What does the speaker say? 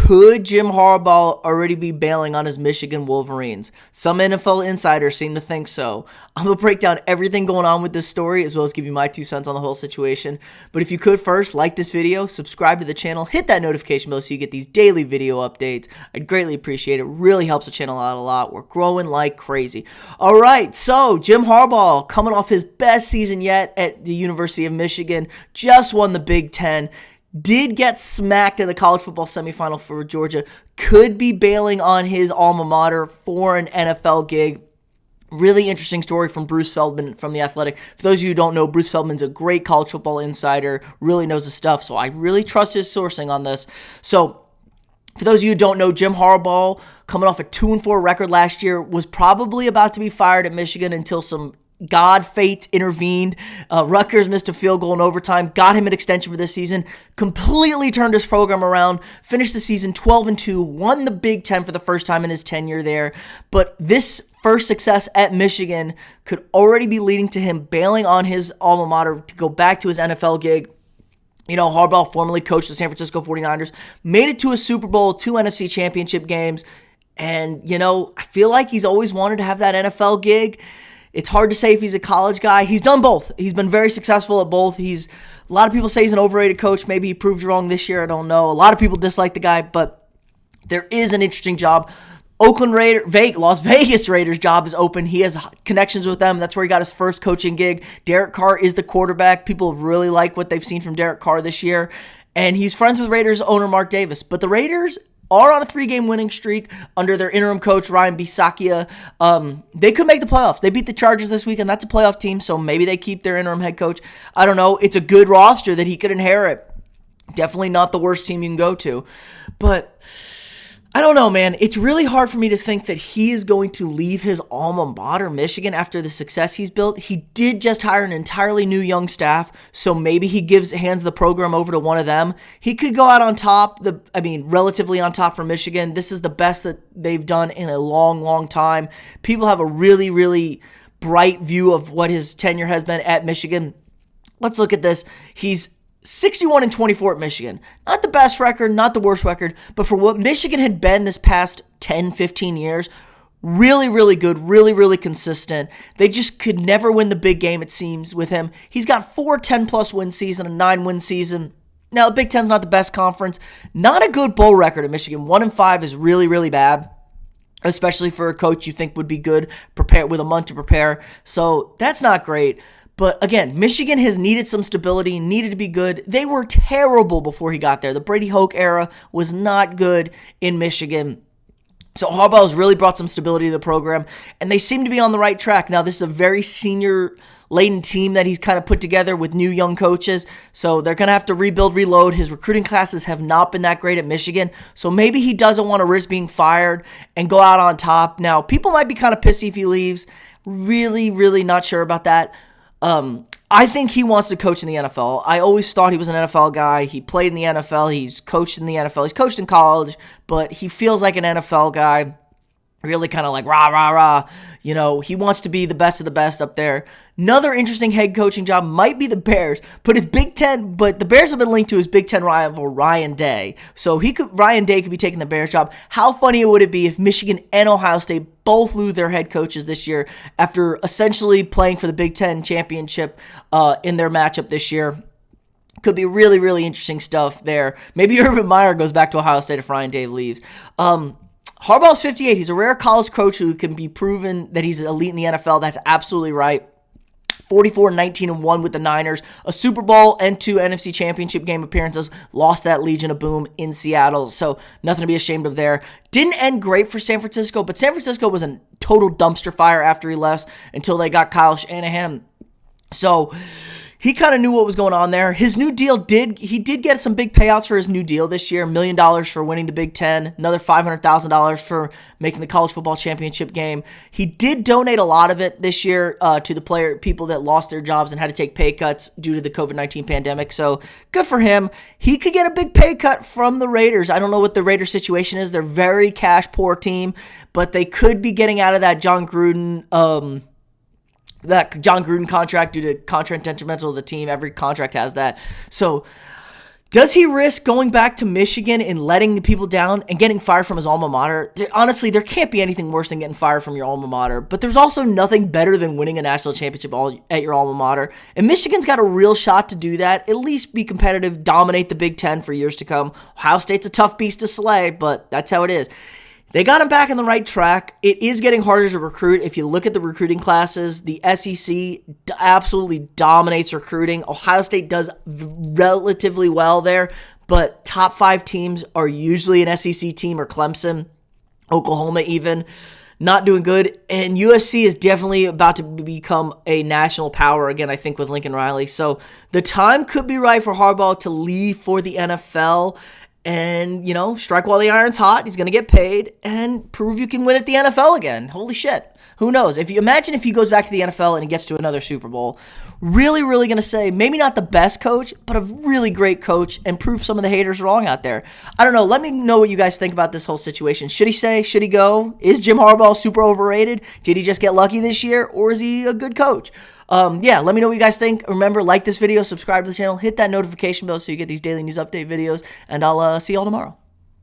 Could Jim Harbaugh already be bailing on his Michigan Wolverines? Some NFL insiders seem to think so. I'm going to break down everything going on with this story as well as give you my 2 cents on the whole situation. But if you could first, like this video, subscribe to the channel, hit that notification bell so you get these daily video updates. I'd greatly appreciate it. It really helps the channel out a lot. We're growing like crazy. All right, so Jim Harbaugh coming off his best season yet at the University of Michigan, just won the Big Ten. Did get smacked in the college football semifinal for Georgia. Could be bailing on his alma mater for an NFL gig. Really interesting story from Bruce Feldman from The Athletic. For those of you who don't know, Bruce Feldman's a great college football insider, really knows his stuff, so I really trust his sourcing on this. So, for those of you who don't know, Jim Harbaugh, coming off a 2-4 record last year, was probably about to be fired at Michigan until some fate intervened. Rutgers missed a field goal in overtime, got him an extension for this season, completely turned his program around, finished the season 12-2, won the Big Ten for the first time in his tenure there. But this first success at Michigan could already be leading to him bailing on his alma mater to go back to his NFL gig. You know, Harbaugh formerly coached the San Francisco 49ers, made it to a Super Bowl, 2 NFC championship games, and, you know, I feel like he's always wanted to have that NFL gig. It's hard to say if he's a college guy. He's done both. He's been very successful at both. A lot of people say he's an overrated coach. Maybe he proved wrong this year. I don't know. A lot of people dislike the guy, but there is an interesting job. Las Vegas Raiders job is open. He has connections with them. That's where he got his first coaching gig. Derek Carr is the quarterback. People have really liked what they've seen from Derek Carr this year. And he's friends with Raiders owner Mark Davis. But the Raiders are on a 3-game winning streak under their interim coach, Ryan Bisaccia. They could make the playoffs. They beat the Chargers this week, and that's a playoff team, so maybe they keep their interim head coach. I don't know. It's a good roster that he could inherit. Definitely not the worst team you can go to. But I don't know, man. It's really hard for me to think that he is going to leave his alma mater, Michigan, after the success he's built. He did just hire an entirely new young staff, so maybe he hands the program over to one of them. He could go out on top, relatively on top for Michigan. This is the best that they've done in a long, long time. People have a really, really bright view of what his tenure has been at Michigan. Let's look at this. He's 61-24 at Michigan. Not the best record, not the worst record, but for what Michigan had been this past 10, 15 years, really, really good, really, really consistent. They just could never win the big game, it seems, with him. He's got 4 10-plus win season, a 9-win season. Now, the Big Ten's not the best conference. Not a good bowl record at Michigan. 1-5 is really, really bad, especially for a coach you think would be good, prepared with a month to prepare. So that's not great. But again, Michigan has needed some stability, needed to be good. They were terrible before he got there. The Brady Hoke era was not good in Michigan. So Harbaugh has really brought some stability to the program, and they seem to be on the right track. Now, this is a very senior-laden team that he's kind of put together with new young coaches, so they're going to have to rebuild, reload. His recruiting classes have not been that great at Michigan, so maybe he doesn't want to risk being fired and go out on top. Now, people might be kind of pissy if he leaves. Really, really not sure about that. I think he wants to coach in the NFL. I always thought he was an NFL guy. He played in the NFL. He's coached in the NFL. He's coached in college, but he feels like an NFL guy. Really kind of like rah, rah, rah. You know, he wants to be the best of the best up there. Another interesting head coaching job might be the Bears, but the Bears have been linked to his Big Ten rival, Ryan Day. So Ryan Day could be taking the Bears job. How funny would it be if Michigan and Ohio State both lose their head coaches this year after essentially playing for the Big Ten championship in their matchup this year? Could be really, really interesting stuff there. Maybe Urban Meyer goes back to Ohio State if Ryan Day leaves. Harbaugh's 58. He's a rare college coach who can be proven that he's elite in the NFL. That's absolutely right. 44-19-1 with the Niners, a Super Bowl and 2 NFC Championship game appearances, lost that Legion of Boom in Seattle, so nothing to be ashamed of there. Didn't end great for San Francisco, but San Francisco was a total dumpster fire after he left until they got Kyle Shanahan. So he kind of knew what was going on there. His new deal he did get some big payouts for his new deal this year. $1 million for winning the Big Ten, another $500,000 for making the college football championship game. He did donate a lot of it this year to the people that lost their jobs and had to take pay cuts due to the COVID-19 pandemic. So good for him. He could get a big pay cut from the Raiders. I don't know what the Raiders situation is. They're a very cash poor team, but they could be getting out of that John Gruden contract due to contract detrimental to the team. Every contract has that. So Does he risk going back to Michigan and letting people down and getting fired from his alma mater? Honestly, there can't be anything worse than getting fired from your alma mater, but there's also nothing better than winning a national championship at your alma mater. And Michigan's got a real shot to do that, at least be competitive, dominate the Big Ten for years to come. Ohio State's a tough beast to slay, but that's how it is. They got him back on the right track. It is getting harder to recruit. If you look at the recruiting classes, the SEC absolutely dominates recruiting. Ohio State does relatively well there, but top 5 teams are usually an SEC team or Clemson, Oklahoma even, not doing good. And USC is definitely about to become a national power again, I think, with Lincoln Riley. So the time could be right for Harbaugh to leave for the NFL. And, strike while the iron's hot. He's going to get paid and prove you can win at the NFL again. Holy shit. Who knows? Imagine if he goes back to the NFL and he gets to another Super Bowl. Really, really going to say, maybe not the best coach, but a really great coach and prove some of the haters wrong out there. I don't know. Let me know what you guys think about this whole situation. Should he stay? Should he go? Is Jim Harbaugh super overrated? Did he just get lucky this year? Or is he a good coach? Let me know what you guys think. Remember, like this video, subscribe to the channel, hit that notification bell so you get these daily news update videos, and I'll see y'all tomorrow.